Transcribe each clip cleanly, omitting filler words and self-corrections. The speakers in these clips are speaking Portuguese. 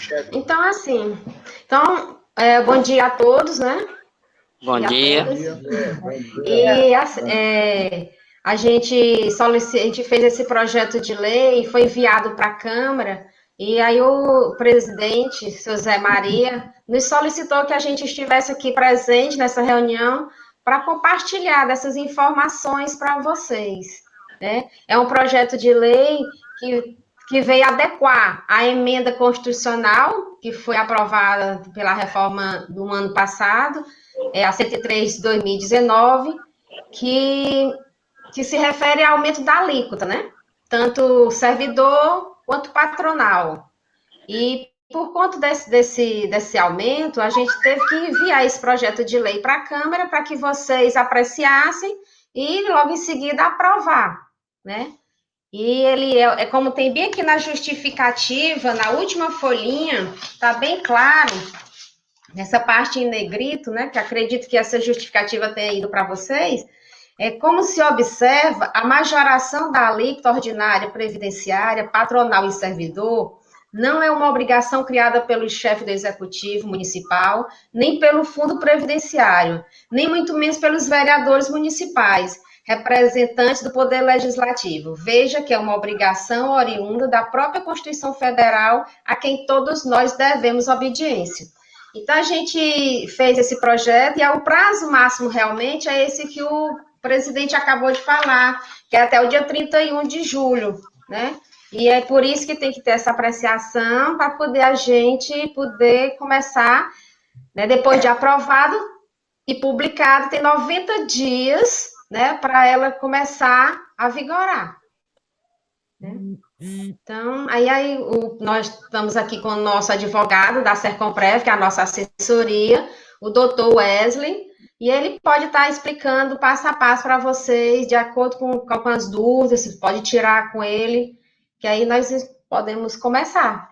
chefe. Então, assim, bom dia a todos, né? Bom dia. E a gente fez esse projeto de lei, foi enviado para a Câmara, e aí o presidente, seu Zé Maria, nos solicitou que a gente estivesse aqui presente nessa reunião para compartilhar dessas informações para vocês, né? É um projeto de lei que veio adequar a emenda constitucional que foi aprovada pela reforma do ano passado, a 103 de 2019, que se refere ao aumento da alíquota, né? Tanto servidor quanto patronal. E por conta desse aumento, a gente teve que enviar esse projeto de lei para a Câmara para que vocês apreciassem e logo em seguida aprovar, né? E ele como tem bem aqui na justificativa, na última folhinha, está bem claro, nessa parte em negrito, né, que acredito que essa justificativa tenha ido para vocês, como se observa a majoração da alíquota ordinária previdenciária, patronal e servidor, não é uma obrigação criada pelo chefe do executivo municipal, nem pelo fundo previdenciário, nem muito menos pelos vereadores municipais, representantes do Poder Legislativo. Veja que é uma obrigação oriunda da própria Constituição Federal, a quem todos nós devemos obediência. Então, a gente fez esse projeto e o prazo máximo realmente é esse que o presidente acabou de falar, que é até o dia 31 de julho, né? E é por isso que tem que ter essa apreciação para poder a gente poder começar, né, depois de aprovado e publicado, tem 90 dias, né, para ela começar a vigorar. Né? Então, nós estamos aqui com o nosso advogado da Sercomprev, que é a nossa assessoria, o doutor Wesley, e ele pode estar explicando passo a passo para vocês, de acordo com as dúvidas, você pode tirar com ele, que aí nós podemos começar.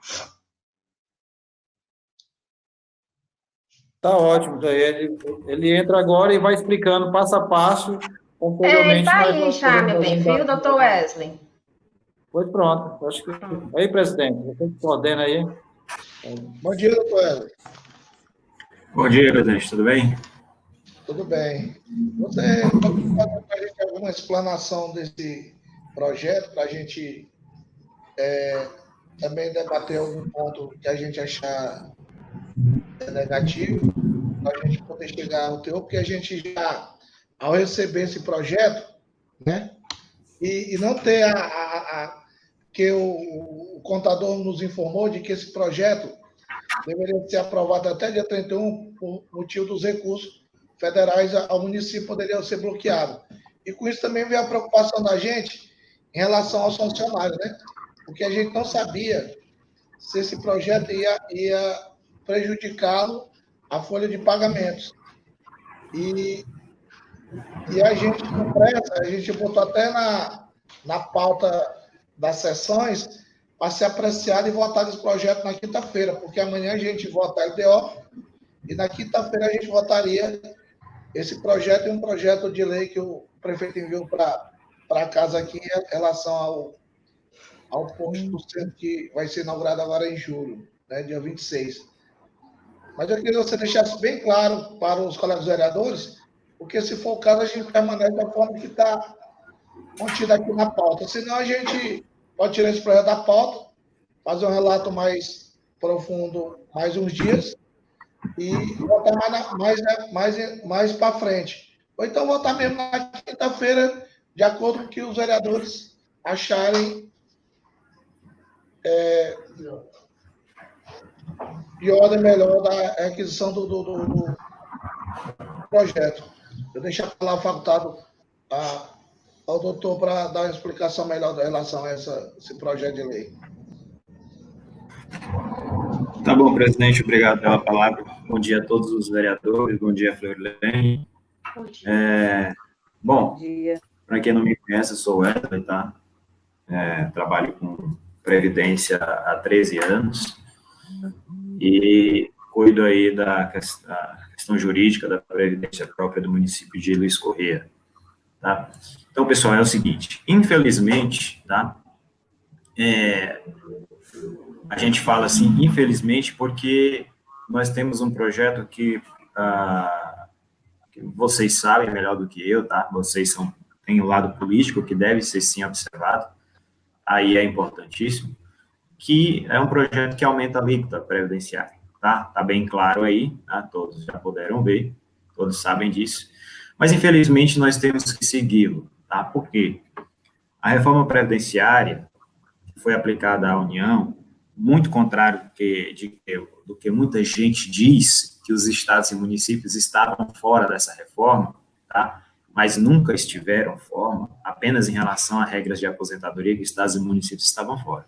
Tá ótimo, ele entra agora e vai explicando passo a passo, posteriormente. Tá aí já, meu bem, viu, doutor Wesley? Pois pronto, acho que... Aí, presidente, você que coordena aí. Bom dia, doutor Wesley. Bom dia, presidente, tudo bem? Tudo bem. Você pode fazer para a gente alguma explanação desse projeto, para a gente também debater algum ponto que a gente achar negativo, para a gente poder chegar ao teor, porque a gente já, ao receber esse projeto, né, e não ter que o contador nos informou de que esse projeto deveria ser aprovado até dia 31 por motivo dos recursos federais ao município poderiam ser bloqueados. E com isso também veio a preocupação da gente em relação aos funcionários, né? Porque a gente não sabia se esse projeto ia prejudicá-lo a folha de pagamentos. E a gente, com pressa, a gente botou até na pauta das sessões para ser apreciado e votar esse projeto na quinta-feira, porque amanhã a gente vota a LDO e na quinta-feira a gente votaria esse projeto e um projeto de lei que o prefeito enviou para casa aqui em relação ao posto do centro que vai ser inaugurado agora em julho, né, dia 26. Mas eu queria que você deixasse bem claro para os colegas vereadores, porque se for o caso, a gente permanece da forma que está contida aqui na pauta. Senão a gente pode tirar esse projeto da pauta, fazer um relato mais profundo mais uns dias e votar mais para frente. Ou então votar mesmo na quinta-feira, de acordo com o que os vereadores acharem de ordem melhor da aquisição do projeto. Eu deixo a palavra facultado ao doutor para dar uma explicação melhor em relação a esse projeto de lei. Tá bom, presidente, obrigado pela palavra. Bom dia a todos os vereadores, bom dia, Florilene. Bom, para quem não me conhece, eu sou o Wesley, tá? Trabalho com Previdência há 13 anos e cuido aí da questão jurídica da Previdência própria do município de Luiz Corrêa, tá? Então, pessoal, é o seguinte, infelizmente, tá? a gente fala assim, infelizmente, porque nós temos um projeto que vocês sabem melhor do que eu, tá? Vocês têm um lado político que deve ser, sim, observado, aí é importantíssimo, que é um projeto que aumenta a alíquota previdenciária, tá? Tá bem claro aí, tá? Todos já puderam ver, todos sabem disso, mas, infelizmente, nós temos que segui-lo, tá? Por quê? A reforma previdenciária que foi aplicada à União, muito contrário do que muita gente diz, que os estados e municípios estavam fora dessa reforma, tá? Mas nunca estiveram fora, apenas em relação a regras de aposentadoria que estados e municípios estavam fora,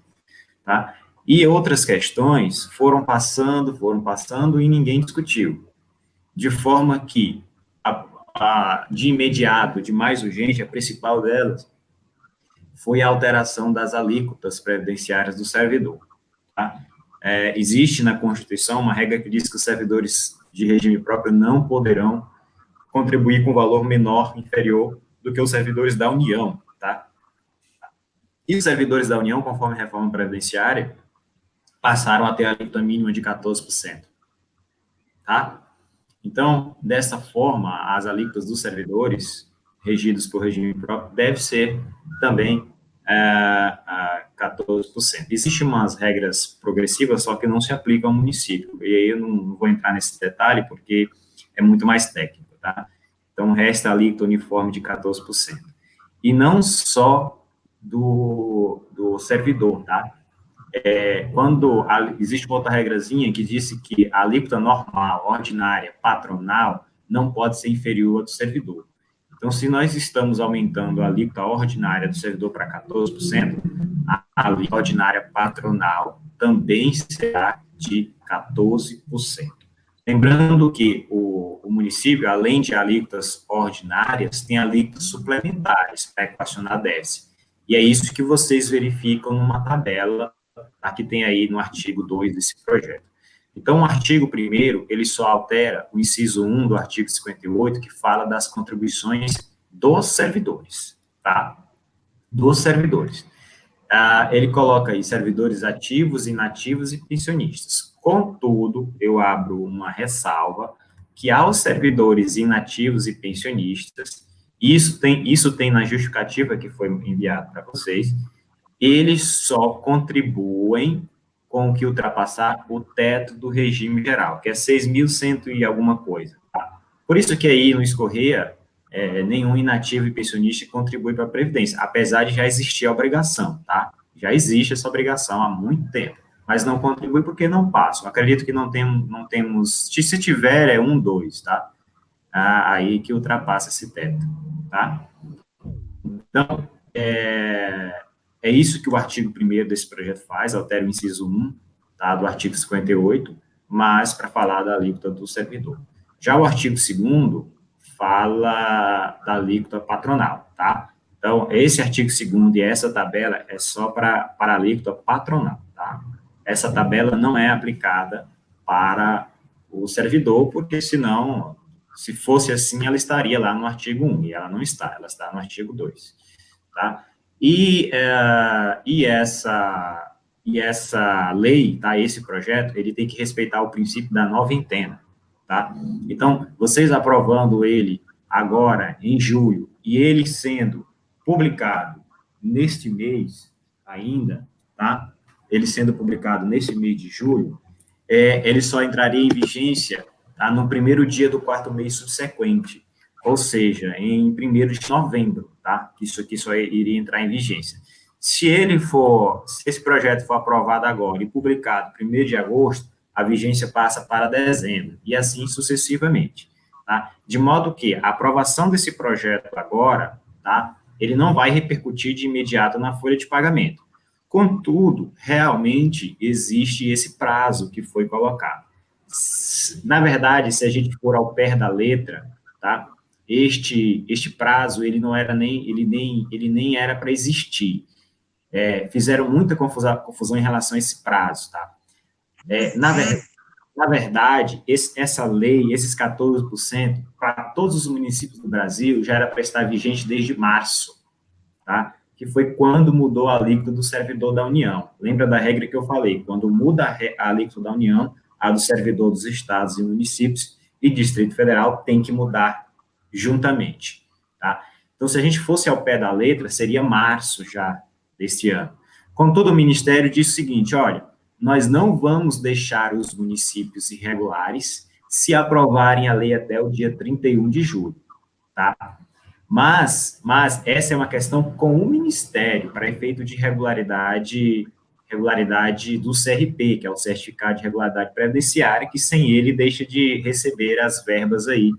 tá? E outras questões foram passando e ninguém discutiu, de forma que, de imediato, de mais urgente, a principal delas foi a alteração das alíquotas previdenciárias do servidor, tá? Existe na Constituição uma regra que diz que os servidores de regime próprio não poderão contribuir com valor menor, inferior do que os servidores da União, tá? E os servidores da União, conforme a reforma previdenciária, passaram a ter a alíquota mínima de 14%, tá? Então, dessa forma, as alíquotas dos servidores regidos por regime próprio deve ser também 14%. Existem umas regras progressivas, só que não se aplicam ao município, e aí eu não vou entrar nesse detalhe, porque é muito mais técnico, tá? Então, resta a alíquota uniforme de 14%. E não só do servidor, tá? Quando existe uma outra regrazinha que disse que a alíquota normal, ordinária, patronal, não pode ser inferior à do servidor. Então, se nós estamos aumentando a alíquota ordinária do servidor para 14%, a alíquota ordinária patronal também será de 14%. Lembrando que o município, além de alíquotas ordinárias, tem alíquotas suplementares para equacionar déficit. E é isso que vocês verificam numa tabela, tá, que tem aí no artigo 2 desse projeto. Então, o artigo 1º, ele só altera o inciso 1 do artigo 58, que fala das contribuições dos servidores, tá? Dos servidores. Ele coloca aí servidores ativos, inativos e pensionistas. Contudo, eu abro uma ressalva que aos servidores inativos e pensionistas, isso tem na justificativa que foi enviada para vocês, eles só contribuem com o que ultrapassar o teto do regime geral, que é 6.100 e alguma coisa. Tá? Por isso que aí no Escorreia, nenhum inativo e pensionista contribui para a Previdência, apesar de já existir a obrigação, tá? Já existe essa obrigação há muito tempo, mas não contribui porque não passam. Acredito que não temos, se tiver, é 1, 2, tá? Aí que ultrapassa esse teto, tá? Então, é isso que o artigo 1º desse projeto faz, altera o inciso 1, tá, do artigo 58, mas para falar da alíquota do servidor. Já o artigo 2º fala da alíquota patronal, tá? Então, esse artigo 2º e essa tabela é só para a alíquota patronal, tá? Essa tabela não é aplicada para o servidor, porque senão, se fosse assim, ela estaria lá no artigo 1, e ela não está, ela está no artigo 2, tá? E essa lei, tá, esse projeto, ele tem que respeitar o princípio da noventena, tá? Então, vocês aprovando ele agora, em julho, e ele sendo publicado neste mês ainda, tá? Ele sendo publicado nesse mês de julho, ele só entraria em vigência, tá, no primeiro dia do 4º mês subsequente, ou seja, em 1º de novembro, tá? Isso aqui só iria entrar em vigência. Se esse projeto for aprovado agora e publicado 1º de agosto, a vigência passa para dezembro, e assim sucessivamente, tá? De modo que a aprovação desse projeto agora, tá? Ele não vai repercutir de imediato na folha de pagamento. Contudo, realmente existe esse prazo que foi colocado. Na verdade, se a gente for ao pé da letra, tá? Este prazo, ele nem era para existir. Fizeram muita confusão em relação a esse prazo, tá? Na verdade, essa lei, esses 14%, para todos os municípios do Brasil, já era para estar vigente desde março, tá? que foi quando mudou a alíquota do servidor da União. Lembra da regra que eu falei? Quando muda a alíquota da União, a do servidor dos estados e municípios e Distrito Federal tem que mudar juntamente, tá? Então, se a gente fosse ao pé da letra, seria março já deste ano. Contudo, o Ministério disse o seguinte, olha, nós não vamos deixar os municípios irregulares se aprovarem a lei até o dia 31 de julho, tá? Mas essa é uma questão com o Ministério, para efeito de regularidade do CRP, que é o Certificado de Regularidade Previdenciária, que sem ele deixa de receber as verbas aí,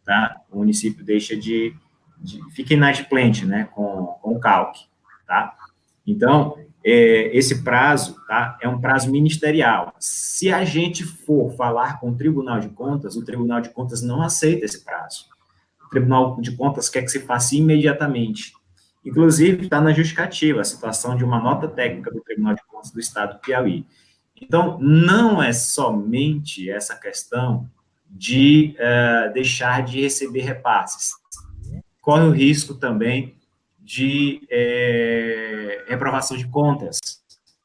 tá? O município deixa fica inadimplente, né, com o CALC, tá? Então, esse prazo, tá, é um prazo ministerial. Se a gente for falar com o Tribunal de Contas, o Tribunal de Contas não aceita esse prazo. O Tribunal de Contas quer que se faça imediatamente. Inclusive, está na justificativa a situação de uma nota técnica do Tribunal de Contas do Estado do Piauí. Então, não é somente essa questão de deixar de receber repasses. Corre o risco também de reprovação de contas.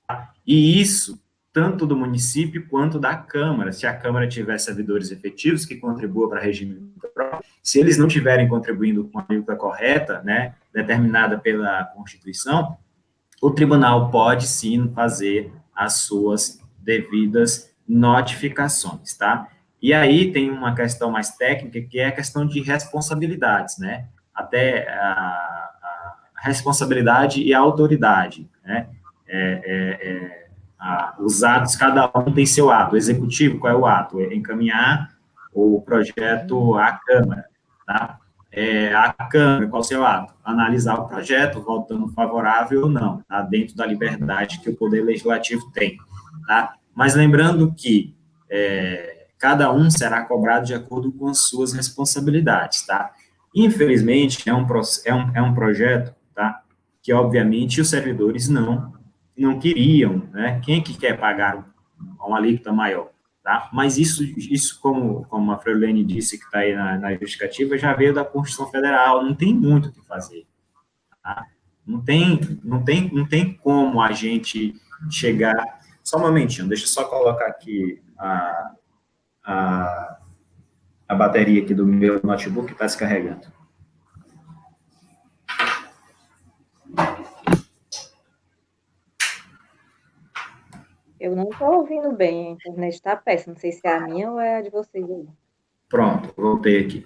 Tá? E isso, tanto do município quanto da Câmara. Se a Câmara tiver servidores efetivos que contribuam para o regime próprio, se eles não estiverem contribuindo com a alíquota correta, né, determinada pela Constituição, o tribunal pode, sim, fazer as suas devidas notificações, tá? E aí tem uma questão mais técnica, que é a questão de responsabilidades, né? Até a responsabilidade e a autoridade, né? Os atos, cada um tem seu ato. O executivo, qual é o ato? É encaminhar o projeto à Câmara, tá? A Câmara, qual é o seu ato? Analisar o projeto, votando favorável ou não, tá? Dentro da liberdade que o Poder Legislativo tem, tá? Mas lembrando que cada um será cobrado de acordo com as suas responsabilidades, tá? Infelizmente, é um projeto, tá? Que, obviamente, os servidores não queriam, né? Quem que quer pagar uma alíquota maior, tá? Mas isso como a Freulene disse, que está aí na justificativa, já veio da Constituição Federal, não tem muito o que fazer, tá? Não tem como a gente chegar... Só um momentinho, deixa eu só colocar aqui a bateria aqui do meu notebook que está descarregando. Eu não estou ouvindo bem, a internet está péssima. Não sei se é a minha ou é a de vocês aí. Pronto, voltei aqui.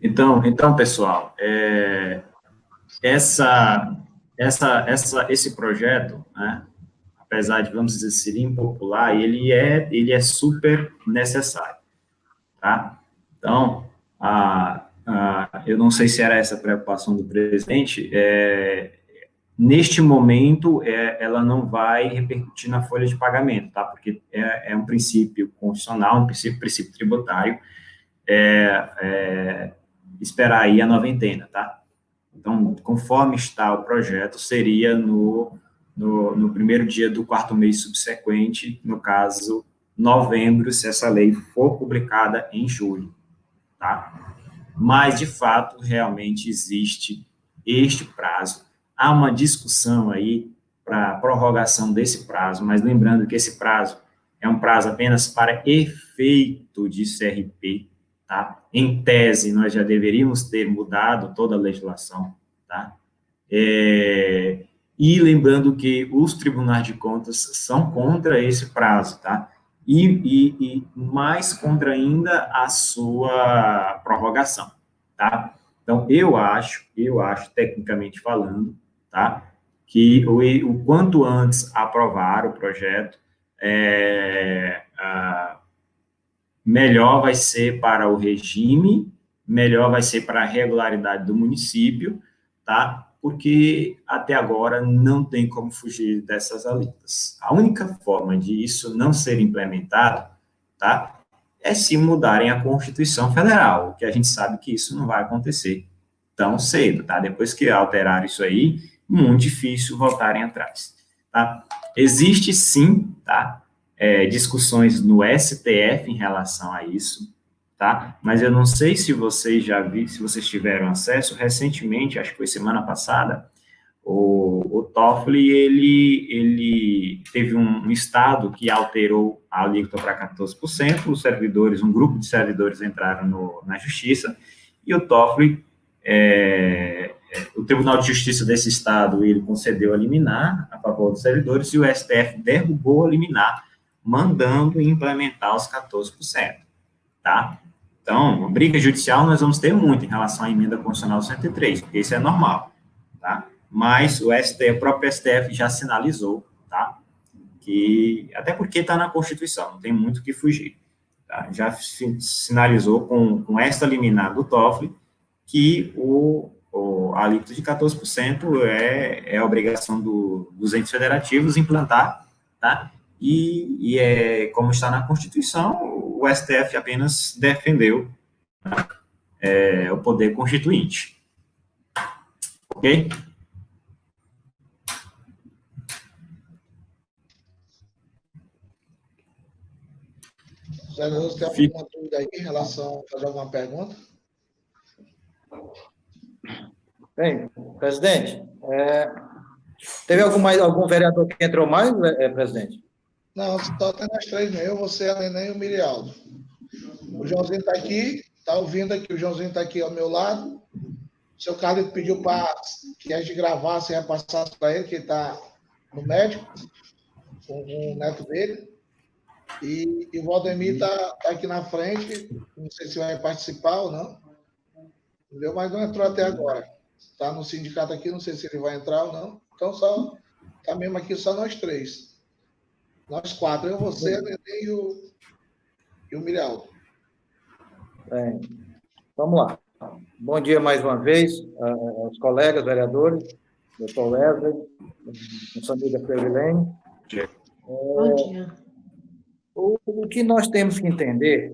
Então pessoal, esse projeto, né, apesar de, vamos dizer, ser impopular, ele é super necessário, tá? Então, eu não sei se era essa a preocupação do presidente, neste momento, ela não vai repercutir na folha de pagamento, tá? Porque é um princípio constitucional, um princípio tributário, esperar aí a noventena, tá? Então, conforme está o projeto, seria no primeiro dia do quarto mês subsequente, no caso, novembro, se essa lei for publicada em julho, tá? Mas, de fato, realmente existe este prazo. Há uma discussão aí para prorrogação desse prazo, mas lembrando que esse prazo é um prazo apenas para efeito de CRP, tá? Em tese, nós já deveríamos ter mudado toda a legislação, tá? E lembrando que os tribunais de contas são contra esse prazo, tá? E mais contra ainda a sua prorrogação, tá? Então, eu acho, tecnicamente falando, tá? Que o quanto antes aprovar o projeto, melhor vai ser para o regime, melhor vai ser para a regularidade do município, tá? Porque até agora não tem como fugir dessas alíquotas. A única forma de isso não ser implementado, tá? É se mudarem a Constituição Federal, que a gente sabe que isso não vai acontecer tão cedo, tá? Depois que alterar isso aí, muito difícil voltarem atrás, tá? Existe sim, tá? Discussões no STF em relação a isso, tá? Mas eu não sei se vocês já viram, se vocês tiveram acesso, recentemente, acho que foi semana passada, O Toffoli, ele teve um estado que alterou a alíquota para 14%, os servidores, um grupo de servidores entraram na justiça, e o Toffoli, o Tribunal de Justiça desse estado, ele concedeu a liminar a favor dos servidores, e o STF derrubou a liminar, mandando implementar os 14%, tá? Então, briga judicial nós vamos ter muito em relação à emenda constitucional 103, porque isso é normal, tá? Mas o próprio STF já sinalizou, tá? Que, até porque está na Constituição, não tem muito o que fugir, tá? Já sinalizou com esta liminar do Toffoli que a alíquota de 14% é a obrigação dos entes federativos implantar, tá? E como está na Constituição, o STF apenas defendeu, tá? O poder constituinte. Ok? Zé Neuza, tem alguma dúvida aí em relação a fazer alguma pergunta? Bem, presidente, teve algum vereador que entrou mais, presidente? Não, só tem nós três, eu, você, a Neném e o Mirialdo. O Joãozinho está aqui, está ouvindo aqui, o Joãozinho está aqui ao meu lado. O seu Carlos pediu que a gente gravasse e repassasse para ele, que ele está no médico, com o neto dele. E o Valdemir está aqui na frente, não sei se vai participar ou não, entendeu? Mas não entrou até agora. Está no sindicato aqui, não sei se ele vai entrar ou não. Então, está mesmo aqui só nós três. Nós quatro, eu, você, a Nenê e o Mirialdo. Bem, vamos lá. Bom dia mais uma vez aos colegas vereadores, doutor Wesley, nossa amiga Cleurilene. Bom dia. O que nós temos que entender,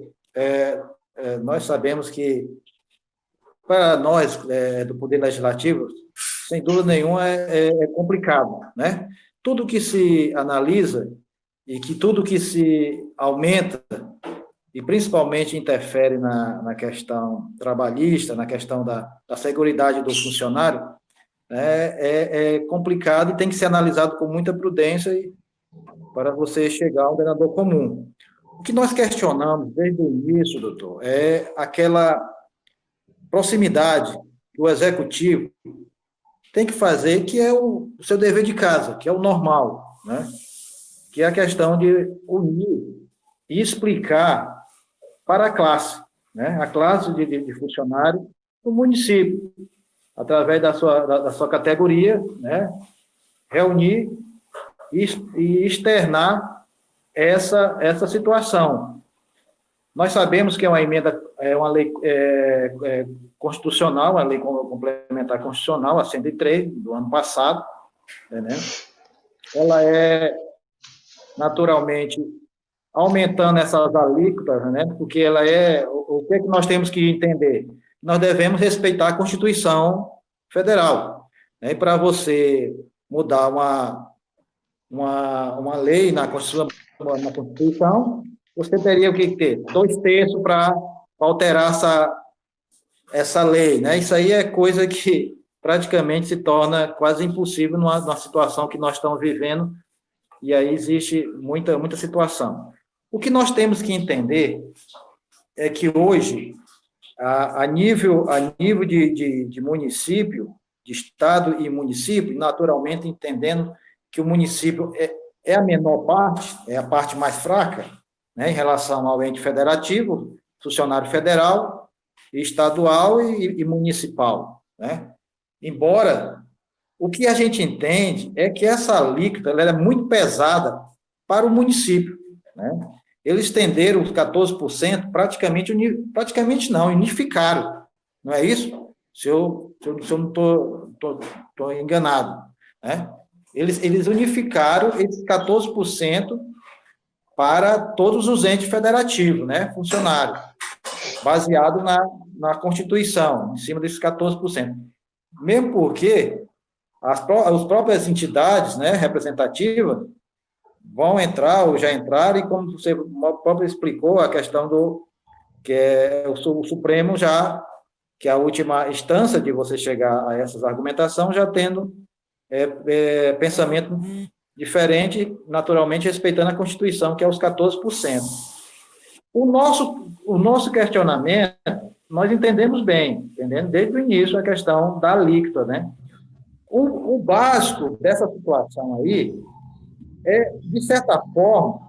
nós sabemos que, para nós, do Poder Legislativo, sem dúvida nenhuma, é complicado, né? Tudo que se analisa e que tudo que se aumenta, e principalmente interfere na questão trabalhista, na questão da seguridade do funcionário, é complicado e tem que ser analisado com muita prudência para você chegar ao denominador comum. O que nós questionamos desde o início, doutor, é aquela proximidade que o executivo tem que fazer, que é o seu dever de casa, que é o normal, né? Que é a questão de unir e explicar para a classe, né? A classe de funcionário do município, através da sua categoria, né? Reunir e externar essa situação. Nós sabemos que é uma emenda, é uma lei constitucional, uma lei complementar constitucional, a 103, do ano passado, né? Ela é, naturalmente, aumentando essas alíquotas, né? Porque ela o que nós temos que entender? Nós devemos respeitar a Constituição Federal, né? E para você mudar uma lei na Constituição, você teria o que ter? 2/3 para alterar essa lei, né? Isso aí é coisa que praticamente se torna quase impossível numa situação que nós estamos vivendo, e aí existe muita situação. O que nós temos que entender é que hoje, a nível de município, de estado e município, naturalmente entendendo que o município é a menor parte, é a parte mais fraca, né, em relação ao ente federativo, funcionário federal, estadual e municipal, né? Embora o que a gente entende é que essa alíquota ela é muito pesada para o município, né? Eles estenderam os 14%, praticamente não, unificaram, não é isso? Se eu não estou enganado, né? Eles unificaram esses 14% para todos os entes federativos, né, funcionários, baseado na Constituição, em cima desses 14%. Mesmo porque as próprias entidades, né, representativas vão entrar ou já entraram, e como você próprio explicou, a questão que é o Supremo já, que é a última instância de você chegar a essas argumentações, já tendo pensamento diferente, naturalmente respeitando a Constituição, que é os 14%. O nosso questionamento, nós entendemos bem, entendendo desde o início a questão da alíquota, né? O básico dessa situação aí é, de certa forma,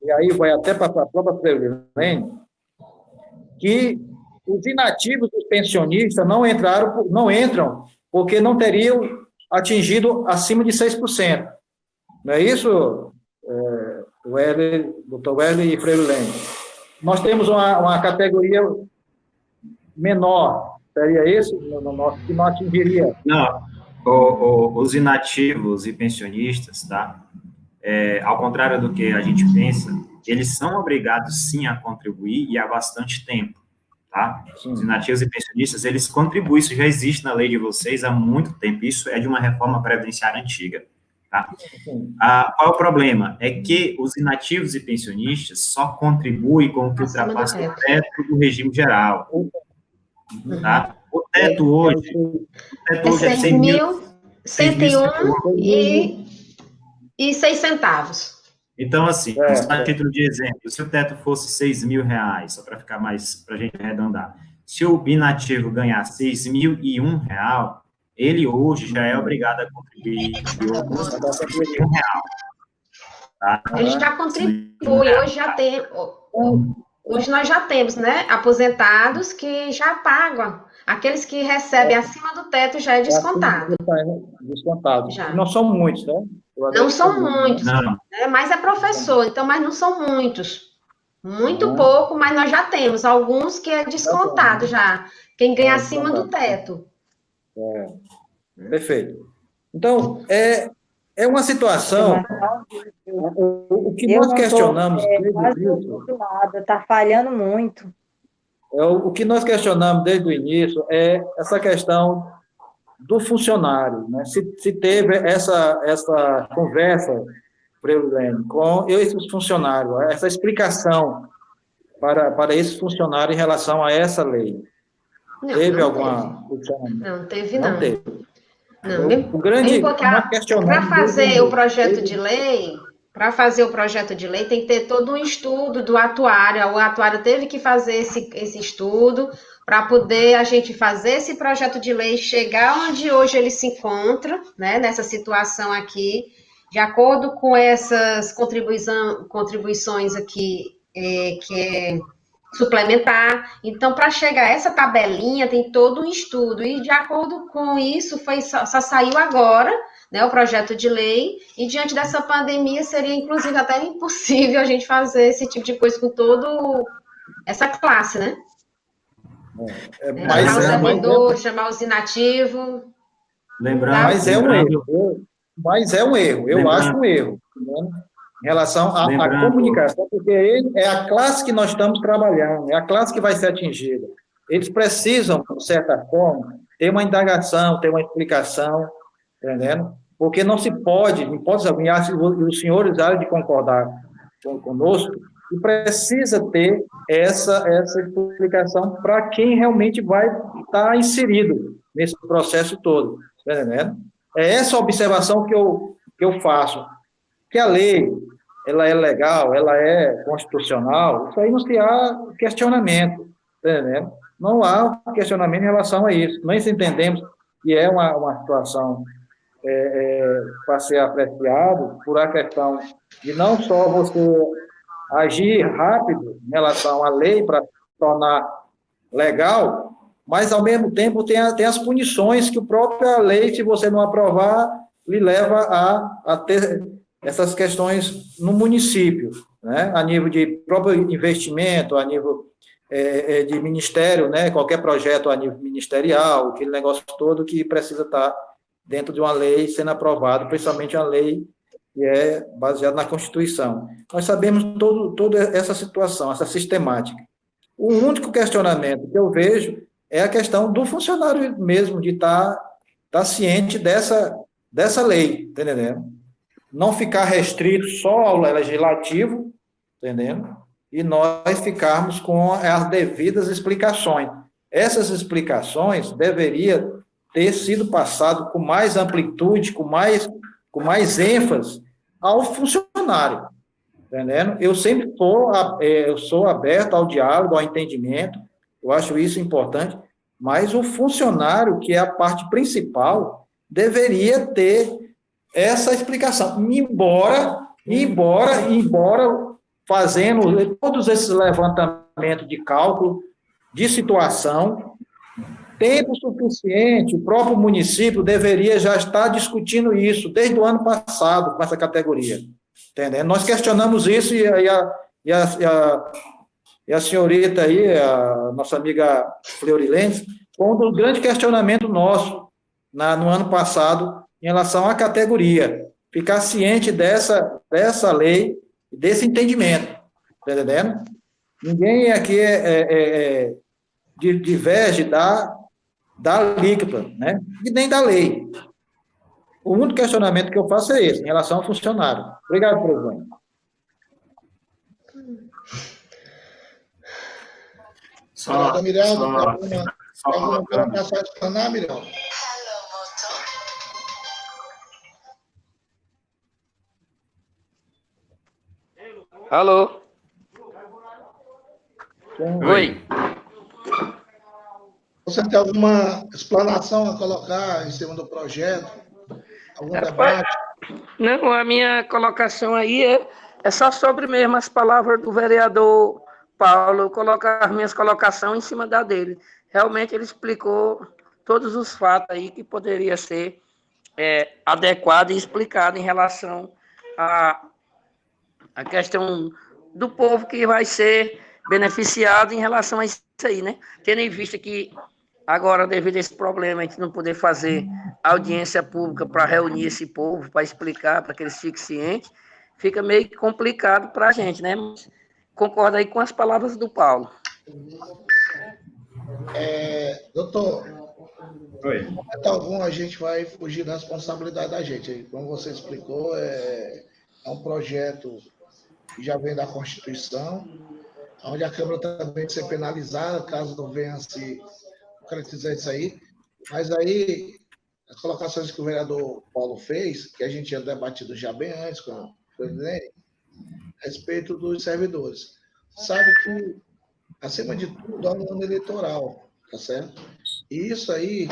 e aí vai até para a própria Previdência, que os inativos dos pensionistas não entram porque não teriam atingido acima de 6%. Não é isso, Dr. Wesley e Freire? Nós temos uma categoria menor, seria esse no nosso, que não atingiria? Não, os inativos e pensionistas, tá? Ao contrário do que a gente pensa, eles são obrigados, sim, a contribuir e há bastante tempo, tá? Sim. Os inativos e pensionistas, eles contribuem, isso já existe na lei de vocês há muito tempo, isso é de uma reforma previdenciária antiga, tá? Qual é o problema? É que os inativos e pensionistas só contribuem com o que ultrapassa o teto do regime geral, tá? O teto hoje é 6.101,06 centavos. Então, assim, a título de exemplo, se o teto fosse R$6.000, só para ficar mais, para a gente arredondar, se o inativo ganhar R$6.001, ele hoje já é obrigado a contribuir R$1.000. Tá? Ele já contribui, hoje nós já temos, né, aposentados que já pagam. Aqueles que recebem acima do teto já é descontado. Descontado. Já. Não são muitos, né? Não são muitos, né? Mas é professor, então, mas não são muitos. Muito pouco, mas nós já temos alguns que é descontado já. Quem ganha acima do teto. Perfeito. Então, é uma situação. O que nós questionamos. Está falhando muito. O que nós questionamos desde o início é essa questão do funcionário, né? Se teve essa conversa com esses funcionários, essa explicação para esses funcionários em relação a essa lei. Teve alguma... Não teve, não. Não teve. Não. O grande... Para fazer o projeto de lei... Para fazer o projeto de lei, tem que ter todo um estudo do atuário. O atuário teve que fazer esse estudo para poder a gente fazer esse projeto de lei, chegar onde hoje ele se encontra, né, nessa situação aqui, de acordo com essas contribuições aqui, que é suplementar. Então, para chegar a essa tabelinha, tem todo um estudo. E, de acordo com isso, só saiu agora, né, o projeto de lei, e diante dessa pandemia seria, inclusive, até impossível a gente fazer esse tipo de coisa com toda essa classe, né? Chamar os servidores, chamar os inativos. Lembrando, mas é um erro, eu acho um erro, né, em relação à comunicação, porque é a classe que nós estamos trabalhando, é a classe que vai ser atingida. Eles precisam, de certa forma, ter uma indagação, ter uma explicação, entendendo? Porque não se pode, em hipótese alguma, e os senhores há de concordar conosco, que precisa ter essa explicação para quem realmente vai estar inserido nesse processo todo, entendendo? É essa observação que eu faço, que a lei, ela é legal, ela é constitucional, isso aí não se há questionamento, entendendo? Não há questionamento em relação a isso. Nós entendemos que é uma situação para ser apreciado por a questão de não só você agir rápido em relação à lei para tornar legal, mas, ao mesmo tempo, tem as punições que a própria lei, se você não aprovar, lhe leva a ter essas questões no município, né? A nível de próprio investimento, a nível de ministério, né? Qualquer projeto a nível ministerial, aquele negócio todo que precisa estar dentro de uma lei sendo aprovado, principalmente uma lei que é baseada na Constituição. Nós sabemos toda essa situação, essa sistemática. O único questionamento que eu vejo é a questão do funcionário mesmo, de estar ciente dessa lei, tá entendendo? Não ficar restrito só ao legislativo, entendendo? E nós ficarmos com as devidas explicações. Essas explicações deveriam ter sido passado com mais amplitude, com mais ênfase ao funcionário, entendendo? Eu sempre sou aberto ao diálogo, ao entendimento, eu acho isso importante, mas o funcionário, que é a parte principal, deveria ter essa explicação, embora fazendo todos esses levantamentos de cálculo, de situação, tempo suficiente, o próprio município deveria já estar discutindo isso desde o ano passado com essa categoria, entendendo? Nós questionamos isso e a senhorita aí, a nossa amiga Fleurilene, foi um dos grandes questionamentos nossos no ano passado em relação à categoria, ficar ciente dessa lei, desse entendimento, tá entendendo? Ninguém aqui diverge da alíquota, né? E nem da lei. O único questionamento que eu faço é esse, em relação ao funcionário. Obrigado, presidente. Miraldo, alguma colocação a adicionar, Miraldo? Alô? Oi. Você tem alguma explanação a colocar em cima do projeto? Algum debate? Não, a minha colocação aí é só sobre mesmo as palavras do vereador Paulo. Eu coloco as minhas colocações em cima da dele. Realmente ele explicou todos os fatos aí que poderia ser adequado e explicado em relação a questão do povo que vai ser beneficiado em relação a isso aí, né? Tendo em vista que agora, devido a esse problema, a gente não poder fazer audiência pública para reunir esse povo, para explicar, para que eles fiquem cientes, fica meio complicado para a gente, né? Mas concordo aí com as palavras do Paulo. Doutor, Oi. momento algum a gente vai fugir da responsabilidade da gente. Como você explicou, é um projeto que já vem da Constituição, onde a Câmara também tem que ser penalizada, caso não venha se concretizar isso aí. Mas aí, as colocações que o vereador Paulo fez, que a gente tinha debatido já bem antes com o presidente, a respeito dos servidores. Sabe que, acima de tudo, há um ano eleitoral, tá certo? E isso aí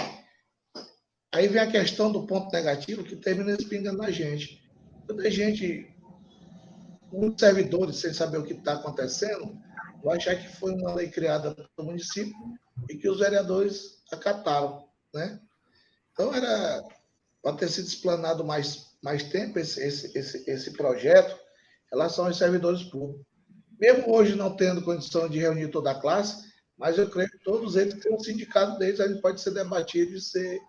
vem a questão do ponto negativo que termina espingando na gente. Quando a gente, muitos servidores, sem saber o que está acontecendo, vão achar que foi uma lei criada pelo município e que os vereadores acataram, né? Então, era para ter sido explanado mais tempo esse projeto em relação aos servidores públicos. Mesmo hoje não tendo condição de reunir toda a classe, mas eu creio que todos eles que têm um sindicato deles, ele pode ser debatido e ser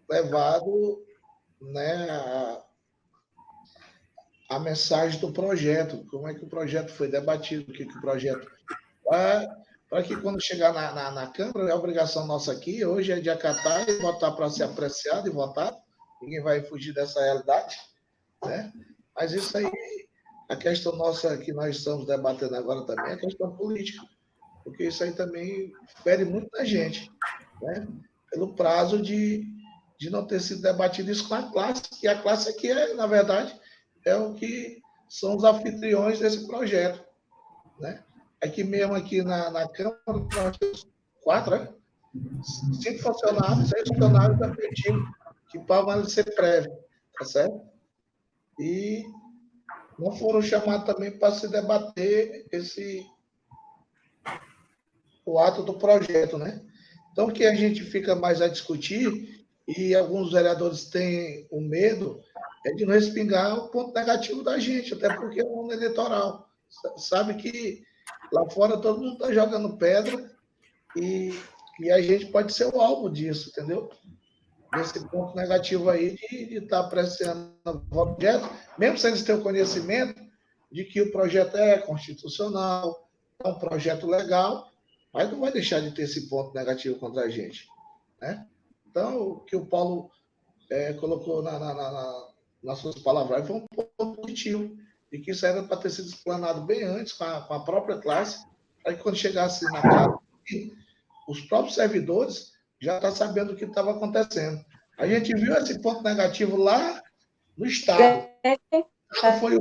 levado, né, a mensagem do projeto, como é que o projeto foi debatido, o que o projeto... Para que quando chegar na Câmara, a obrigação nossa aqui, hoje é de acatar e votar para ser apreciado e votado, ninguém vai fugir dessa realidade, né? Mas isso aí, a questão nossa que nós estamos debatendo agora também é a questão política, porque isso aí também fere muito na gente, né? Pelo prazo de não ter sido debatido isso com a classe, que a classe aqui na verdade, é o que são os anfitriões desse projeto, né? Aqui mesmo, aqui na Câmara, nós temos 5 funcionários, 6 funcionários da efetivo, que podem ser prévio, tá certo? E não foram chamados também para se debater o ato do projeto, né? Então, o que a gente fica mais a discutir, e alguns vereadores têm o medo, é de não respingar o ponto negativo da gente, até porque é um ano eleitoral. Sabe que lá fora todo mundo está jogando pedra e a gente pode ser o alvo disso, entendeu? Desse ponto negativo aí de estar apreciando o projeto, mesmo sem eles terem o conhecimento de que o projeto é constitucional, é um projeto legal, mas não vai deixar de ter esse ponto negativo contra a gente, né? Então, o que o Paulo colocou nas suas palavras foi um ponto positivo, e que isso era para ter sido explanado bem antes com a própria classe, para que quando chegasse na casa, os próprios servidores já está sabendo o que estava acontecendo. A gente viu esse ponto negativo lá no Estado. Foi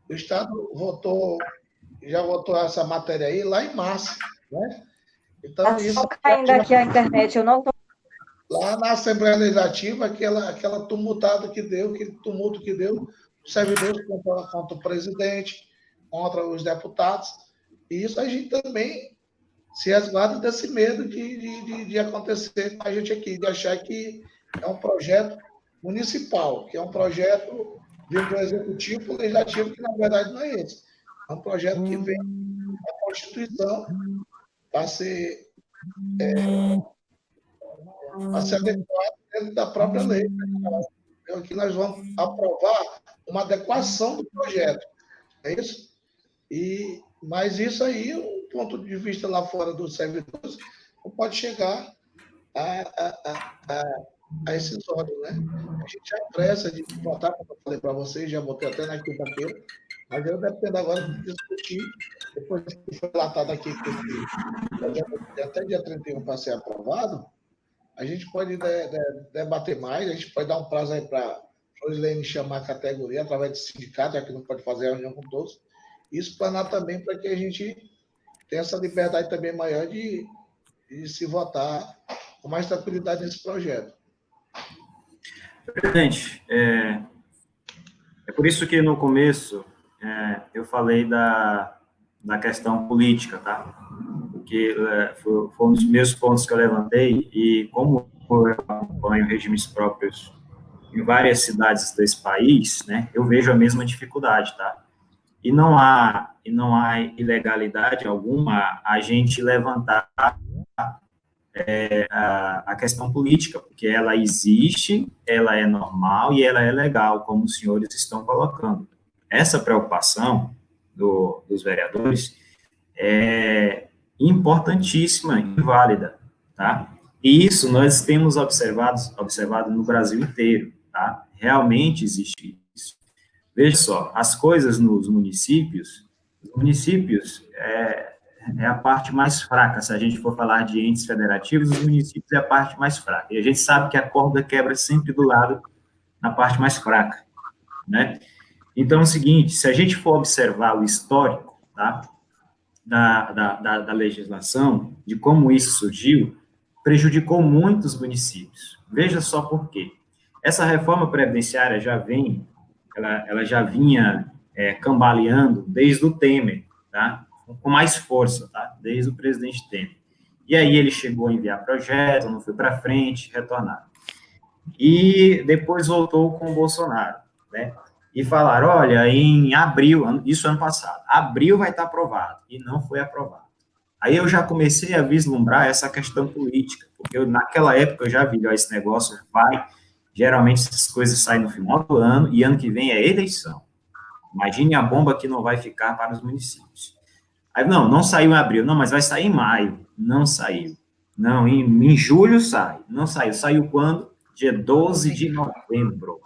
o Estado já votou essa matéria aí lá em março, né? Então, isso caindo aqui a internet, eu não estou. Lá na Assembleia Legislativa, aquela tumultuada que deu, aquele tumulto que deu, os servidores contra o presidente, contra os deputados, e isso a gente também se resguarda desse medo de acontecer com a gente aqui, de achar que é um projeto municipal, que é um projeto do executivo para o legislativo, que na verdade não é esse. É um projeto que vem da Constituição para ser adequado dentro da própria lei. Então, aqui nós vamos aprovar uma adequação do projeto. É isso? Mas isso aí, o ponto de vista lá fora dos servidores, não pode chegar a esses olhos, né? A gente já pressa de votar, como eu falei para vocês, já botei até na quinta-feira, mas eu dependo agora de discutir, depois que foi relatado aqui que até dia 31 para ser aprovado, a gente pode debater mais, a gente pode dar um prazo aí para a Rosilene chamar a categoria através do sindicato, já que não pode fazer a reunião com todos, e explanar também para que a gente tenha essa liberdade também maior de se votar com mais tranquilidade nesse projeto. Presidente, é por isso que no começo eu falei da questão política, tá? Porque foi um dos meus pontos que eu levantei, e como eu acompanho regimes próprios em várias cidades desse país, né, eu vejo a mesma dificuldade, tá? E não há ilegalidade alguma a gente levantar a questão política, porque ela existe, ela é normal e ela é legal, como os senhores estão colocando. Essa preocupação dos vereadores é importantíssima e válida, tá? E isso nós temos observado no Brasil inteiro, tá? Realmente existe isso. Veja só, as coisas nos municípios, é a parte mais fraca. Se a gente for falar de entes federativos, os municípios é a parte mais fraca. E a gente sabe que a corda quebra sempre do lado, na parte mais fraca, né? Então, é o seguinte, se a gente for observar o histórico, tá, da legislação, de como isso surgiu, prejudicou muitos municípios. Veja só por quê. Essa reforma previdenciária ela já vinha cambaleando desde o Temer, tá? Com mais força, tá? Desde o presidente Temer. E aí ele chegou a enviar projeto, não foi para frente, retornar. E depois voltou com o Bolsonaro, né? E falaram, olha, em abril, isso ano passado, abril vai estar aprovado, e não foi aprovado. Aí eu já comecei a vislumbrar essa questão política, porque naquela época eu já vi, ó, esse negócio geralmente essas coisas saem no final do ano, e ano que vem é eleição. Imagine a bomba que não vai ficar para os municípios. Aí, não saiu em abril, não, mas vai sair em maio. Não saiu. Não, em julho sai. Não saiu. Saiu quando? Dia 12 de novembro.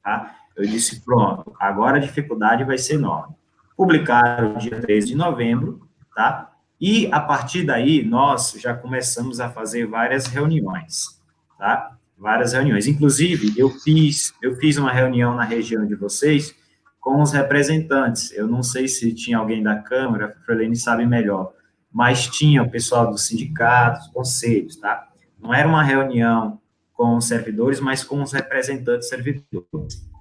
Tá? Eu disse, pronto, agora a dificuldade vai ser enorme. Publicaram dia 13 de novembro, tá? E, a partir daí, nós já começamos a fazer várias reuniões, tá? Várias reuniões. Inclusive, eu fiz uma reunião na região de vocês com os representantes. Eu não sei se tinha alguém da Câmara, a Frelene sabe melhor, mas tinha o pessoal dos sindicatos, conselhos, tá? Não era uma reunião com os servidores, mas com os representantes servidores.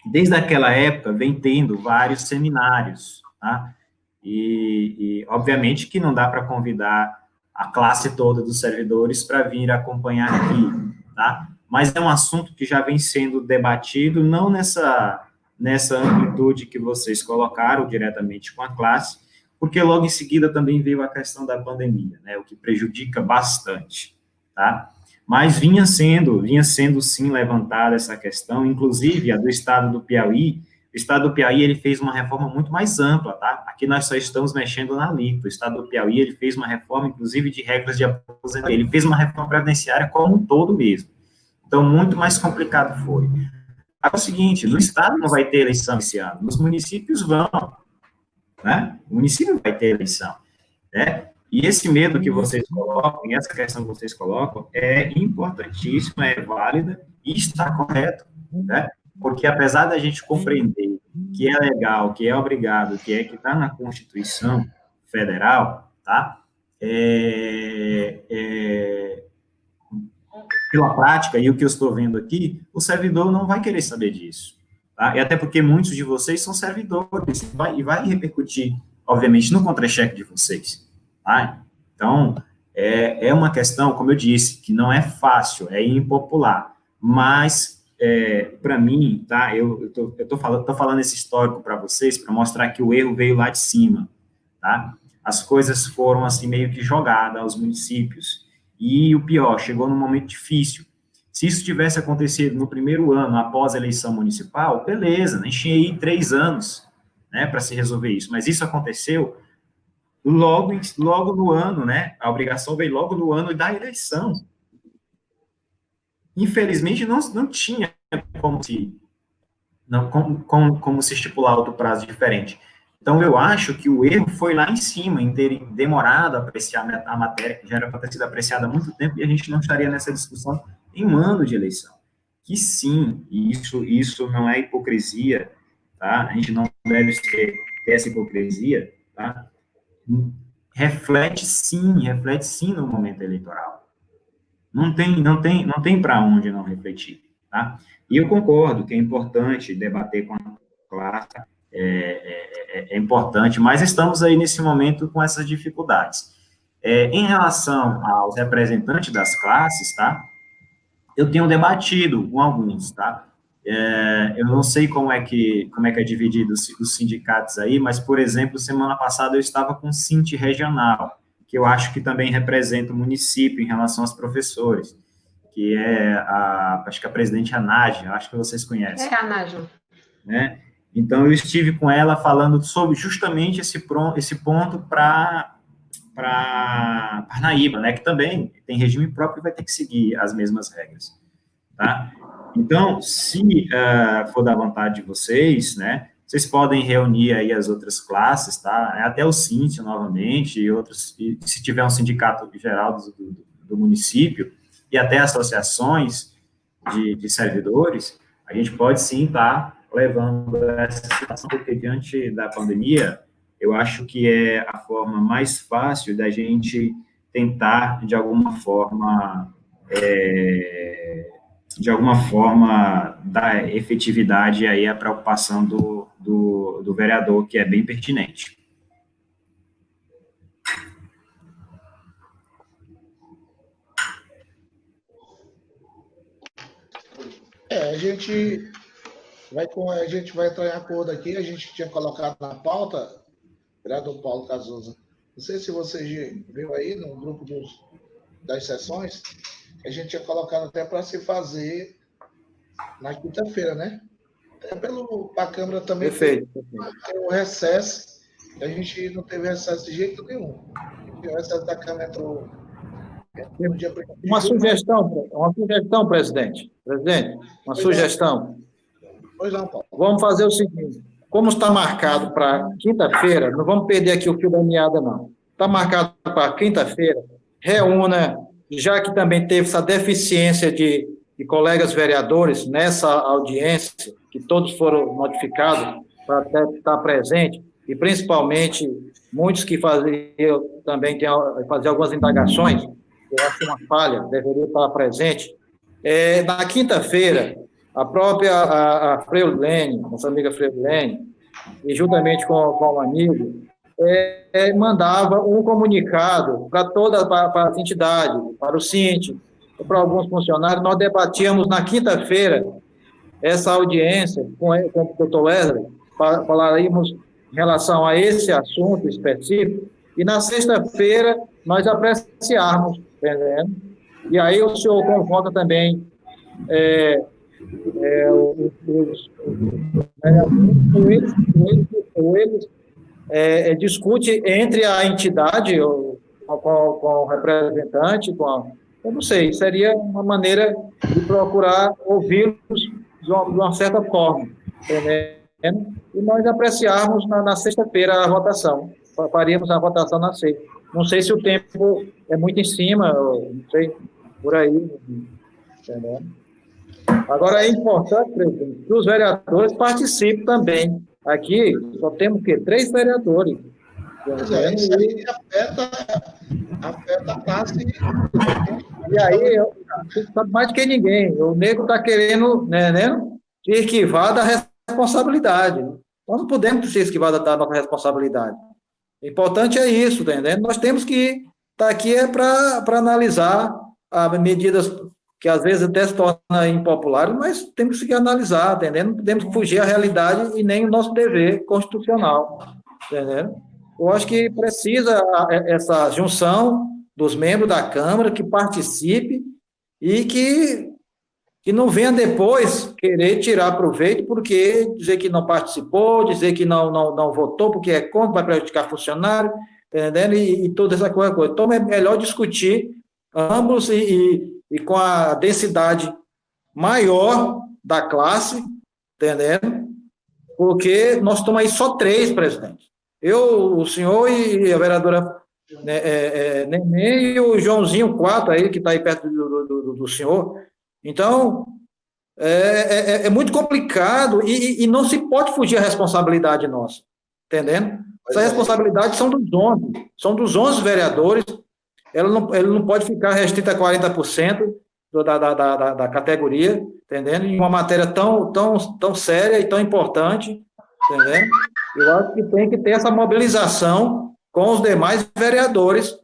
Desde aquela época, vem tendo vários seminários, tá? E obviamente, que não dá para convidar a classe toda dos servidores para vir acompanhar aqui, tá? Mas é um assunto que já vem sendo debatido, não nessa amplitude que vocês colocaram diretamente com a classe, porque logo em seguida também veio a questão da pandemia, né, o que prejudica bastante, tá? Mas vinha sendo sim levantada essa questão, inclusive a do estado do Piauí. O estado do Piauí, ele fez uma reforma muito mais ampla, tá? Aqui nós só estamos mexendo na alíquota. O estado do Piauí, ele fez uma reforma, inclusive, de regras de aposentadoria. Ele fez uma reforma previdenciária como um todo mesmo. Então, muito mais complicado foi. Agora é o seguinte, no estado não vai ter eleição esse ano, nos municípios vão, né? O município vai ter eleição, né? E esse medo que vocês colocam, e essa questão que vocês colocam, é importantíssima, é válida e está correto, né? Porque apesar da gente compreender que é legal, que é obrigado, que está na Constituição Federal, tá? Pela prática, e o que eu estou vendo aqui, o servidor não vai querer saber disso, tá? E até porque muitos de vocês são servidores, e vai repercutir, obviamente, no contra-cheque de vocês, tá? Então, é uma questão, como eu disse, que não é fácil, é impopular, mas, para mim, tá? Eu tô falando esse histórico para vocês, para mostrar que o erro veio lá de cima, tá? As coisas foram, assim, meio que jogadas aos municípios, e o pior, chegou num momento difícil. Se isso tivesse acontecido no primeiro ano, após a eleição municipal, beleza, nem tinha aí 3 anos, né, para se resolver isso, mas isso aconteceu logo no ano, né, a obrigação veio logo no ano da eleição. Infelizmente, não tinha como se estipular outro prazo diferente. Então, eu acho que o erro foi lá em cima, em ter demorado a apreciar a matéria, que já era para ter sido apreciada há muito tempo, e a gente não estaria nessa discussão em um ano de eleição. Que sim, isso não é hipocrisia, tá? A gente não deve ter essa hipocrisia, tá? Reflete sim no momento eleitoral. Não tem para onde não refletir, tá? E eu concordo que é importante debater com a classe, é importante, mas estamos aí nesse momento com essas dificuldades. Em relação aos representantes das classes, tá? Eu tenho debatido com alguns, tá? Eu não sei como é que é dividido os sindicatos aí, mas, por exemplo, semana passada eu estava com o Sinti regional, que eu acho que também representa o município em relação aos professores, que acho que a presidente é a Nádia, acho que vocês conhecem. É a Nádia. Né? Então, eu estive com ela falando sobre justamente esse ponto para Parnaíba, né, que também tem regime próprio e vai ter que seguir as mesmas regras, tá? Então, se for da vontade de vocês, né, vocês podem reunir aí as outras classes, tá? Até o Sinti, novamente, e outros, e se tiver um sindicato geral do município, e até associações de servidores, a gente pode sim estar levando essa situação, porque diante da pandemia, eu acho que é a forma mais fácil da gente tentar, de alguma forma, dar efetividade aí à preocupação do vereador, que é bem pertinente. A gente vai entrar em acordo aqui, a gente tinha colocado na pauta, vereador Paulo Cazuza, não sei se você viu aí no grupo das sessões, a gente tinha colocado até para se fazer na quinta-feira, né? Até para a Câmara também. Perfeito. Tem um recesso, a gente não teve recesso de jeito nenhum. O recesso da Câmara entrou no dia 1º de Uma julho. sugestão, presidente. Presidente, uma sugestão. Pois não, Paulo. Vamos fazer o seguinte, como está marcado para quinta-feira, não vamos perder aqui o fio da meada, não. Está marcado para quinta-feira, reúna, já que também teve essa deficiência de colegas vereadores nessa audiência, que todos foram notificados para até estar presente, e principalmente muitos que também faziam algumas indagações, eu acho uma falha, deveria estar presente. Na quinta-feira, a própria a Freulene, nossa amiga Freulene, e juntamente com um amigo, mandava um comunicado para as entidades, para o Sinti, para alguns funcionários. Nós debatíamos na quinta-feira essa audiência com o doutor Wesley, falaríamos em relação a esse assunto específico, e na sexta-feira nós apreciarmos, entendendo? E aí o senhor convoca também eles discute entre a entidade, com o representante, eu não sei, seria uma maneira de procurar ouvi-los de uma certa forma, entendendo? E nós apreciarmos na sexta-feira a votação, faríamos a votação na sexta. não sei se o tempo é muito em cima, não sei, por aí. Entendeu? Agora, é importante, presidente, que os vereadores participem também. Aqui, só temos o quê? 3 vereadores. Pois é, isso aí afeta a classe. E aí, você sabe mais do que ninguém, o nego está querendo, né, se esquivar da responsabilidade. Nós não podemos se esquivar da nossa responsabilidade. O importante é isso, entendeu? Nós temos que estar aqui para analisar medidas que às vezes até se tornam impopulares, mas temos que analisar, entendeu? Não podemos fugir à realidade e nem o nosso dever constitucional, entendeu? Eu acho que precisa essa junção dos membros da Câmara que participe e que não venha depois querer tirar proveito porque dizer que não participou, dizer que não votou porque é contra, vai prejudicar funcionário, entendendo? E toda essa coisa. Então, é melhor discutir ambos e com a densidade maior da classe, entendendo? Porque nós estamos aí só 3, presidente. Eu, o senhor e a vereadora Neném e o Joãozinho 4 aí, que está aí perto do senhor. Então, é muito complicado e não se pode fugir a responsabilidade nossa, entendendo? Essa responsabilidade são dos 11 vereadores, ele não pode ficar restrita a 40% da categoria, entendendo? Em uma matéria tão séria e tão importante, entendendo? Eu acho que tem que ter essa mobilização com os demais vereadores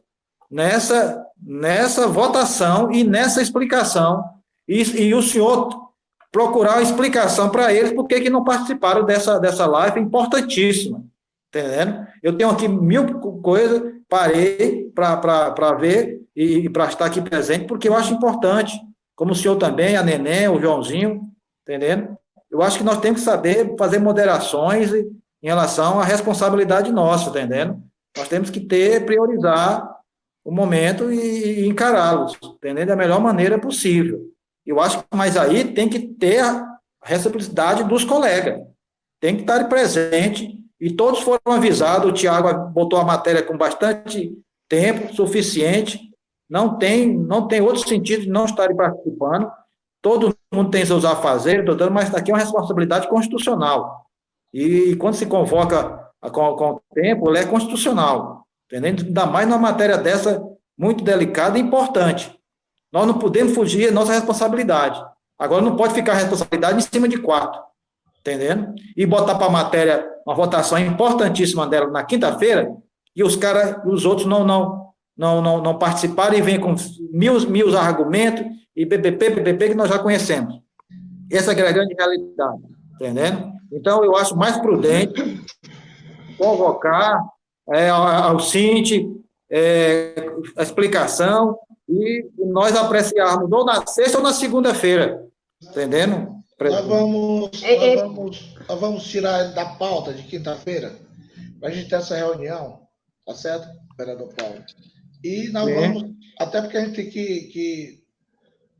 nessa votação e nessa explicação, e o senhor procurar uma explicação para eles por que não participaram dessa live importantíssima, entendendo? Eu tenho aqui 1000 coisas, parei para ver e para estar aqui presente, porque eu acho importante, como o senhor também, a Neném, o Joãozinho, entendendo? Eu acho que nós temos que saber fazer moderações em relação à responsabilidade nossa, entendendo? Nós temos que priorizar o momento e encará-los, entendendo? Da melhor maneira possível. Eu acho que, mas aí tem que ter a responsabilidade dos colegas, tem que estar presente, e todos foram avisados, o Tiago botou a matéria com bastante tempo, suficiente, não tem outro sentido de não estarem participando, todo mundo tem seus afazeres, mas aqui é uma responsabilidade constitucional, e quando se convoca com o tempo, ela é constitucional, entendeu? Ainda mais numa matéria dessa, muito delicada e importante. Nós não podemos fugir da nossa responsabilidade. Agora, não pode ficar a responsabilidade em cima de 4, entendendo? E botar para a matéria uma votação importantíssima dela na quinta-feira, e os outros não participaram e vêm com mil argumentos e BBP que nós já conhecemos. Essa é a grande realidade, entendendo? Então, eu acho mais prudente convocar ao CINT a explicação e nós apreciarmos ou na sexta ou na segunda-feira, entendendo? Nós vamos tirar da pauta de quinta-feira para a gente ter essa reunião, tá certo, vereador Paulo? E nós vamos, até porque a gente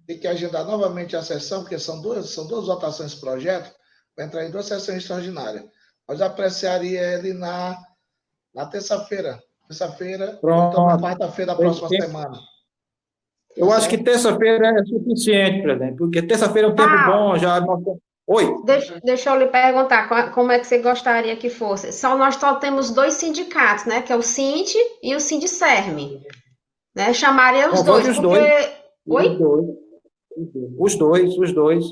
tem que agendar novamente a sessão, porque são duas votações de projeto, vai entrar em 2 sessões extraordinárias. Nós apreciaria ele na terça-feira. Então na quarta-feira da próxima semana. Eu acho que terça-feira é suficiente, presidente, porque terça-feira é um tempo bom, já... Oi? Deixa eu lhe perguntar, como é que você gostaria que fosse? Nós só temos 2 sindicatos, né? Que é o SINT e o Sindicerme. Né? Chamaria os dois, porque... Oi? Os dois.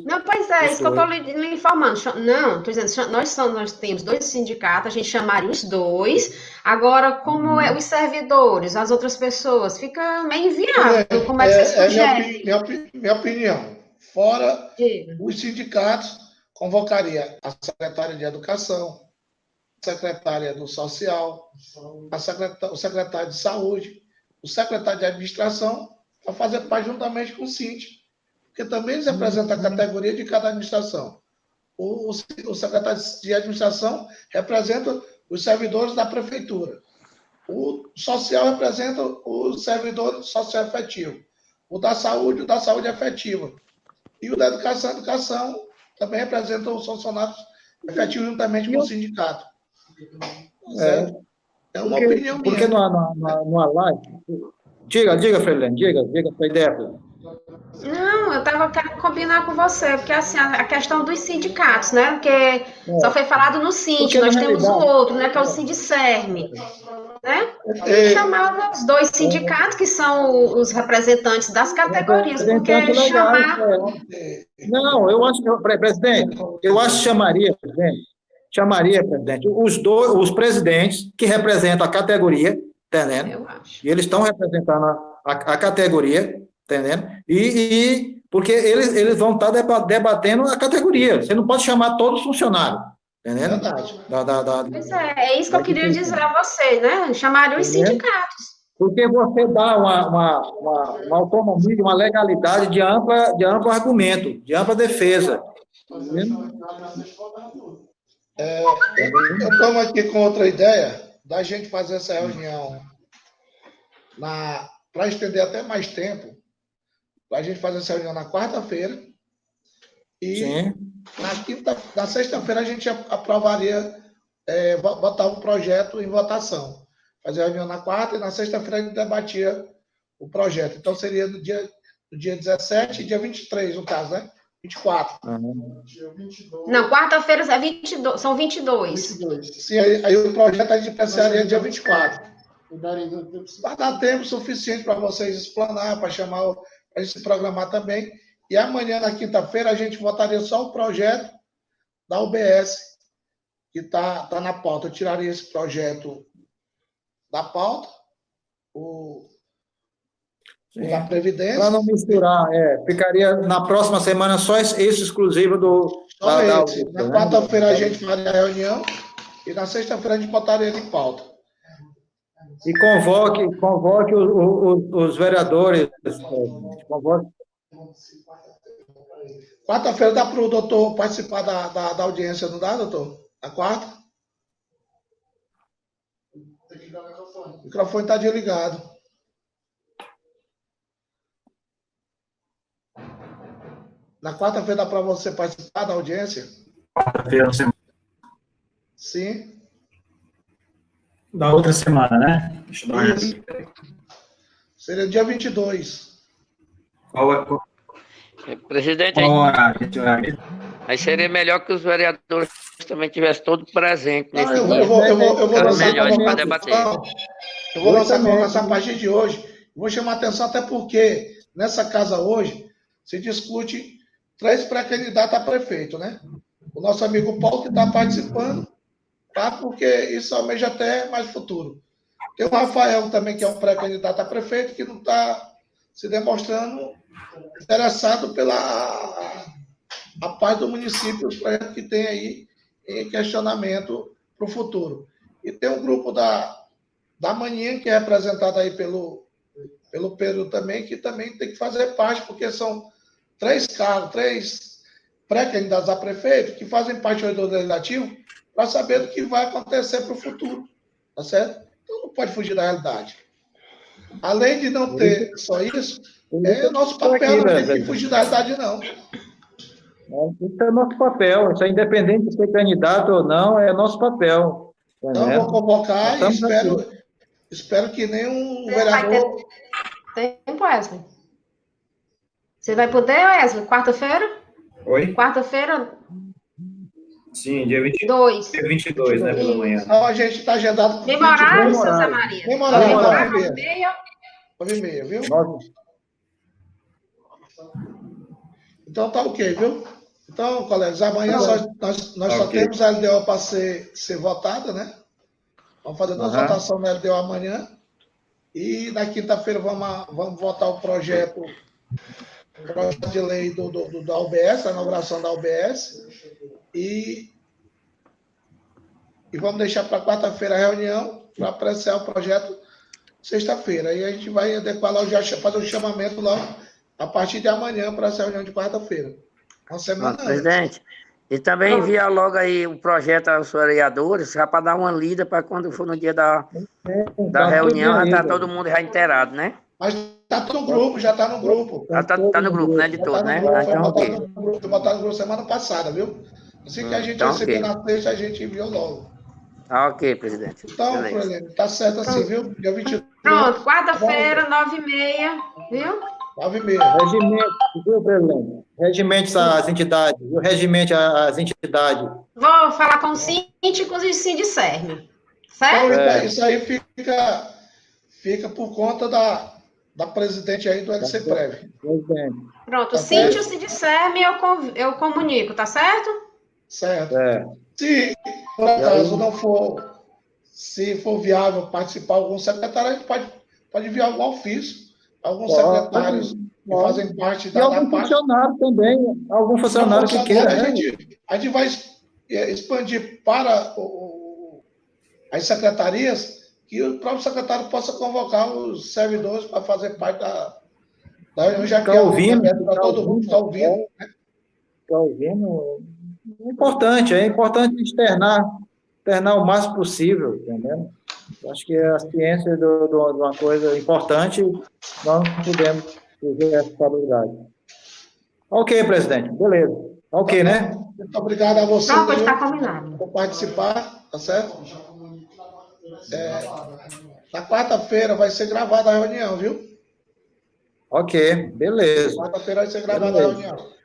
Não, pois é, isso que eu estou lhe informando. Não, estou dizendo, nós temos 2 sindicatos, a gente chamaria os 2. Agora, como os servidores, as outras pessoas, fica meio inviável. Como é que vocês sugerem? Minha opinião. Fora os sindicatos, convocaria a secretária de Educação, a secretária do Social, o secretário de Saúde, o secretário de Administração, para fazer parte juntamente com o SINT. Porque também eles representam a categoria de cada administração. O secretário de administração representa os servidores da prefeitura. O social representa o servidor social efetivo. O da saúde efetiva. E o da educação, a educação também representa os funcionários efetivos juntamente com o sindicato. Certo? É uma opinião Porque minha. numa live... Diga, Freilene, diga a sua ideia, Freilene. Não, eu estava querendo combinar com você, porque assim, a questão dos sindicatos, né? Porque só foi falado no Sint, Porque, nós na temos o realidade, outro, né? Que é o Sindicerme, né? A gente É, chamava os dois sindicatos, que são os representantes das categorias, representante porque legal. chamar... Não, eu acho que, presidente, eu acho que chamaria, presidente, os presidentes que representam a categoria, entendendo? Eu acho. E eles estão representando a categoria, entendendo? Porque eles vão estar debatendo a categoria. Você não pode chamar todos os funcionários, entendendo? verdade. Pois é isso que eu queria dizer a você, né? Chamaria os sindicatos. Porque você dá uma autonomia, uma legalidade de amplo argumento, de ampla defesa. Eu estamos aqui com outra ideia da gente fazer essa reunião para estender até mais tempo, para a gente fazer essa reunião na quarta-feira e Sim. na sexta-feira a gente aprovaria, botar o projeto em votação. Fazer a reunião na quarta e na sexta-feira a gente debatia o projeto. Então seria no dia 17 e dia 23, no caso, né? 24. Não, quarta-feira é 22, são 22. Sim, aí o projeto a gente precisaria dia 24. Vai dar tempo suficiente para vocês explanar, para chamar, para a gente se programar também. E amanhã, na quinta-feira, a gente votaria só o projeto da UBS, que está na pauta. Eu tiraria esse projeto da pauta, o da Previdência. Para não misturar, ficaria na próxima semana só esse exclusivo Só esse. Na quarta-feira a gente faria a reunião e na sexta-feira a gente botaria ele em pauta. E convoque os vereadores. Quarta-feira dá para o doutor participar da audiência, não dá, doutor? Na quarta? O microfone está desligado. Na quarta-feira dá para você participar da audiência? Quarta-feira da semana. Sim. Da outra semana, né? Deixa eu dar uma olhada. Seria dia 22. Presidente, Qual horário? aí seria melhor que os vereadores também tivessem todos presentes nesse Eu dia. vou Era lançar melhor uma para debater. Eu vou lançar a conversa a partir de hoje. Vou chamar a atenção até porque nessa casa hoje se discute 3 pré-candidatos a prefeito, né? O nosso amigo Paulo que está participando, tá? Porque isso almeja até mais futuro. Tem o Rafael também, que é um pré-candidato a prefeito, que não está se demonstrando interessado pela a paz do município, os projetos que tem aí em questionamento para o futuro. E tem um grupo da manhã, que é representado aí pelo Pedro também, que também tem que fazer parte, porque são 3 pré-candidatos a prefeito que fazem parte do legislativo para saber do que vai acontecer para o futuro, tá certo? Então não pode fugir da realidade. Além de não ter só isso, é nosso papel, não tem que fugir da realidade, não. Isso é nosso papel, isso é independente de ser candidato ou não, é nosso papel. Então eu vou convocar e espero que nenhum vereador... Tempo, Wesley. Você vai poder, Wesley? Quarta-feira? Oi? Quarta-feira? Sim, dia 22. 2. Dia 22, né, pela manhã. Então a gente está agendado... Mesmo horário, seu Zé Maria? Mesmo horário, 9h30. 9h30, viu? Então tá ok, viu? Então, colegas, amanhã nós só temos a LDO para ser votada, né? Vamos fazer 2 votações na LDO amanhã. E na quinta-feira vamos votar o projeto de lei da UBS, a inauguração da UBS. E vamos deixar para quarta-feira a reunião para apreciar o projeto sexta-feira. Aí a gente vai adequar lá, fazer o chamamento logo a partir de amanhã para essa reunião de quarta-feira. Uma semana antes. Presidente, e também enviar logo aí o projeto aos vereadores, já para dar uma lida para quando for no dia da reunião, já está todo mundo já inteirado, né? Mas está no grupo, já está no grupo. Tá no grupo, né, de todos, né? Então, ok. Botaram no grupo semana passada, viu? Assim que a gente recebeu na sexta, a gente enviou logo. Ok, presidente. Então, Beleza. Frelene, tá certo assim, viu? Dia 22, Pronto, quarta-feira, 9h30, viu? 9h30. Regimento, viu, presidente? Regimento às entidades, viu? Regimento às entidades. Vou falar com os síndicos e o Sindicerme, certo? Então, isso aí fica por conta da presidente aí do LCPrev. Presidente. Pronto, o Tá Síndio e o certo? Sindicerme eu comunico, tá certo? Certo. É. Se, por acaso, não for, se for viável participar algum secretário, a gente pode enviar algum ofício, alguns secretários que fazem parte E da algum parte. funcionário também, algum funcionário que queira, né? A gente vai expandir para as secretarias que o próprio secretário possa convocar os servidores para fazer parte da reunião, já que é algo aberto para todo mundo que está ouvindo. Está ouvindo? É importante externar o máximo possível, entendeu? Acho que a ciência de uma coisa importante, nós não podemos ter essa responsabilidade. Ok, presidente, beleza. Ok, né? Muito obrigado a você Pronto, está combinado. por participar, tá certo? Na quarta-feira vai ser gravada a reunião, viu? Ok, beleza. Quarta-feira vai ser gravada a reunião.